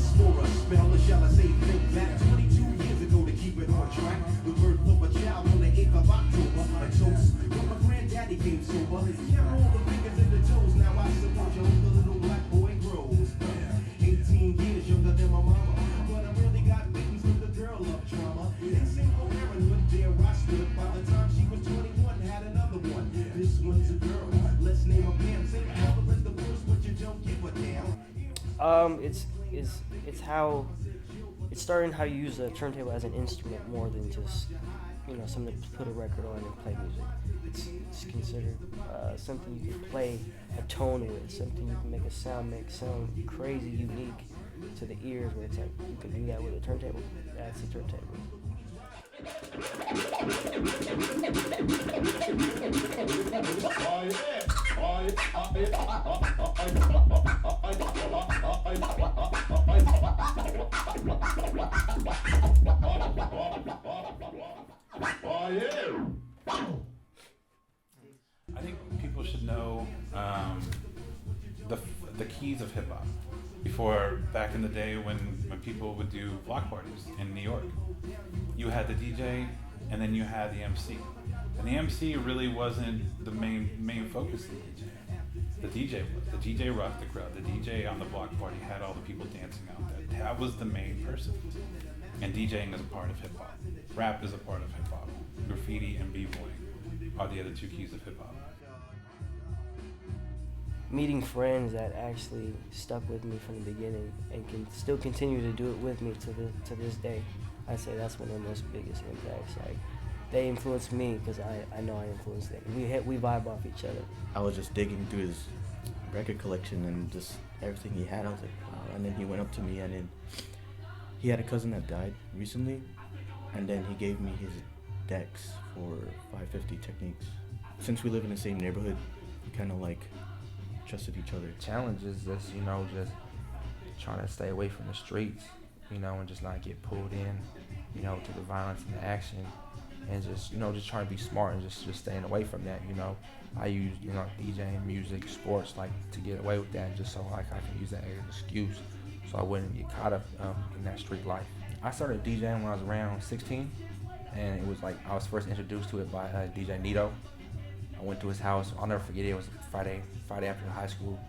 less for a spell, or shall I say think back 22 years ago to keep it on track. The birth of a child on the 8th of October. A toast when my granddaddy came sober. Count all the fingers and the toes. Now I suppose you hope the little black boy grows. 18 years younger than my mama, but I really got witness with the girl of trauma. In single parenthood, there I stood. By the time she was 21, had another one. This one's a girl. Let's name her Pam. Same color as the first, but you don't give a damn. It's how it's starting how you use a turntable as an instrument more than just something to put a record on and play music. It's considered something you can play a tone with, something you can make sound crazy unique to the ears. Where it's like you can do that with a turntable. That's a turntable. I think people should know the keys of hip hop. Before, back in the day when people would do block parties in New York, you had the DJ and then you had the MC. And the MC really wasn't the main focus of the DJ. The DJ was. The DJ rocked the crowd. The DJ on the block party had all the people dancing out there. That was the main person. And DJing is a part of hip hop. Rap is a part of hip hop. Graffiti and b-boying are the other two keys of hip hop. Meeting friends that actually stuck with me from the beginning and can still continue to do it with me to this day, I say that's one of the most biggest impacts. Like, they influenced me because I know I influenced them. We vibe off each other. I was just digging through his record collection and just everything he had. I was like, wow. And then he went up to me, and then he had a cousin that died recently, and then he gave me his decks for 550 Techniques. Since we live in the same neighborhood, we kind of like trusted each other. Challenge is just, just trying to stay away from the streets, and just not get pulled in, to the violence and the action, and just, just trying to be smart and just staying away from that, I use, DJing, music, sports, like, to get away with that, just so, like, I can use that as an excuse so I wouldn't get caught up in that street life. I started DJing when I was around 16, and it was like I was first introduced to it by DJ Nito. I went to his house. I'll never forget it. It was Friday after high school.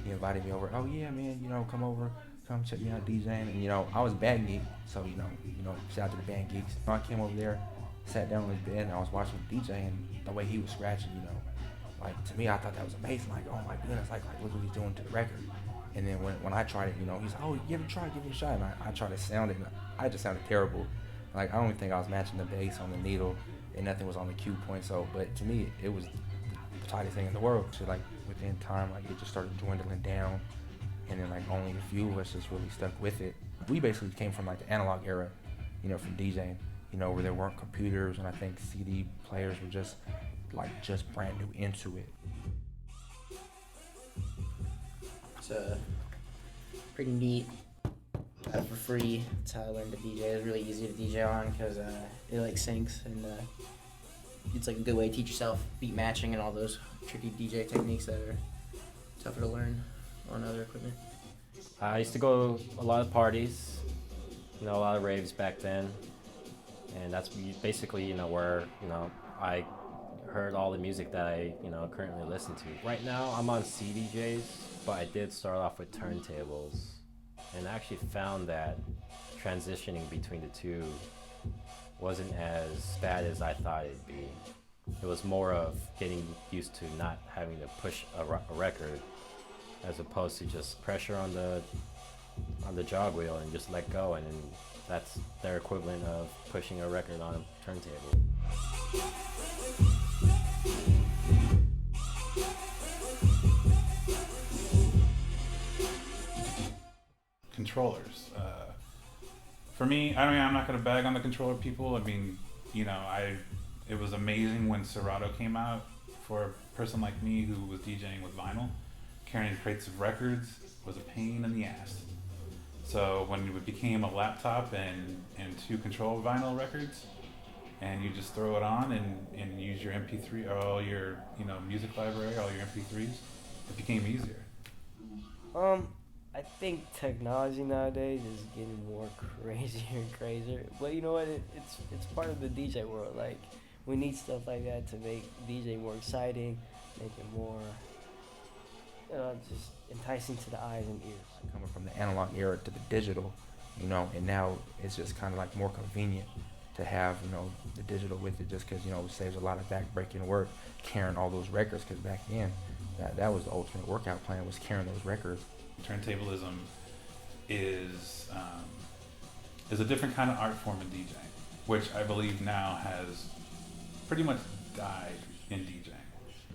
He invited me over. Oh yeah, man, come over, come check me out DJing. And I was a band geek, so shout out to the band geeks. I came over there, sat down on his bed, and I was watching the DJ, and the way he was scratching, like, to me, I thought that was amazing. Like, oh my goodness, like look what he's doing to the record. And then when I tried it, he's like, oh, give it a shot. And I tried to sound it, and I just sounded terrible. Like, I don't even think I was matching the bass on the needle, and nothing was on the cue point. So, but to me, it was the tightest thing in the world. So, like, within time, like, it just started dwindling down, and then, like, only a few of us just really stuck with it. We basically came from, like, the analog era, from DJing, where there weren't computers, and I think CD players were just brand new into it. It's pretty neat. Got it for free. That's how I learned to DJ. It's really easy to DJ on because it like syncs, and it's like a good way to teach yourself beat matching and all those tricky DJ techniques that are tougher to learn on other equipment. I used to go a lot of parties, a lot of raves back then, and that's basically where I heard all the music that I currently listen to. Right now I'm on CDJs, but I did start off with turntables, and I actually found that transitioning between the two wasn't as bad as I thought it'd be. It was more of getting used to not having to push a record, as opposed to just pressure on the jog wheel and just let go, and then that's their equivalent of pushing a record on a turntable. Controllers. For me, I'm not going to bag on the controller people. It was amazing when Serato came out. For a person like me who was DJing with vinyl, carrying crates of records was a pain in the ass. So when it became a laptop and to control vinyl records, and you just throw it on and use your MP3 or all your music library, all your MP3s, it became easier. I think technology nowadays is getting more crazier and crazier. But you know what? It's part of the DJ world. Like, we need stuff like that to make DJ more exciting, make it more, just enticing to the eyes and ears. Coming from the analog era to the digital, and now it's just kind of like more convenient to have, the digital with it, just because, it saves a lot of back-breaking work carrying all those records, because back then, that was the ultimate workout plan, was carrying those records. Turntablism is a different kind of art form in DJing, which I believe now has pretty much died in DJing.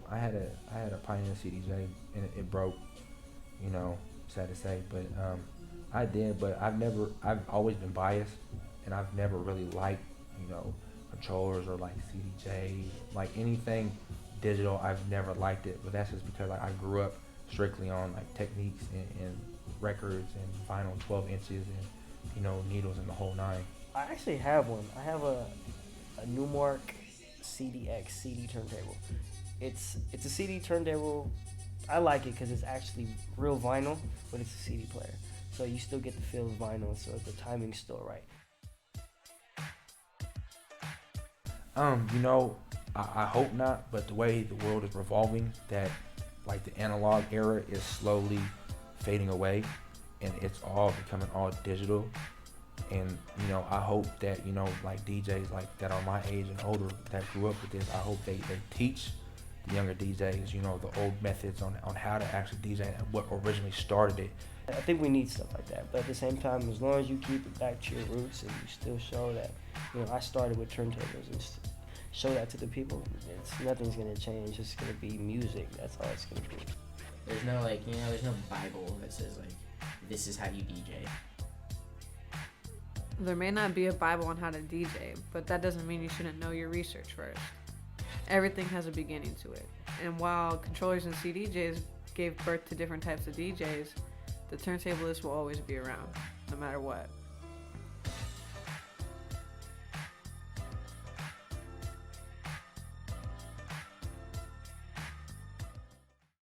I had a Pioneer CDJ and it broke, sad to say, but I've always been biased, and I've never really liked, controllers or like CDJ, like anything digital. I've never liked it, but that's just because I grew up strictly on like techniques and records and vinyl 12 inches and, needles and the whole nine. I actually have one. I have a Newmark CDX CD turntable. It's a CD turntable. I like it because it's actually real vinyl, but it's a CD player. So you still get the feel of vinyl, so the timing's still right. I hope not, but the way the world is revolving, that like the analog era is slowly fading away and it's all becoming all digital. And, I hope that, like DJs like that are my age and older that grew up with this, I hope they teach the younger DJs, the old methods on how to actually DJ and what originally started it. I think we need stuff like that, but at the same time, as long as you keep it back to your roots and you still show that, I started with turntables and show that to the people, nothing's gonna change. It's gonna be music. That's all it's gonna be. There's no there's no Bible that says like, this is how you DJ. There may not be a Bible on how to DJ, but that doesn't mean you shouldn't know your research first. Everything has a beginning to it. And while controllers and CDJs gave birth to different types of DJs, the turntablist will always be around, no matter what.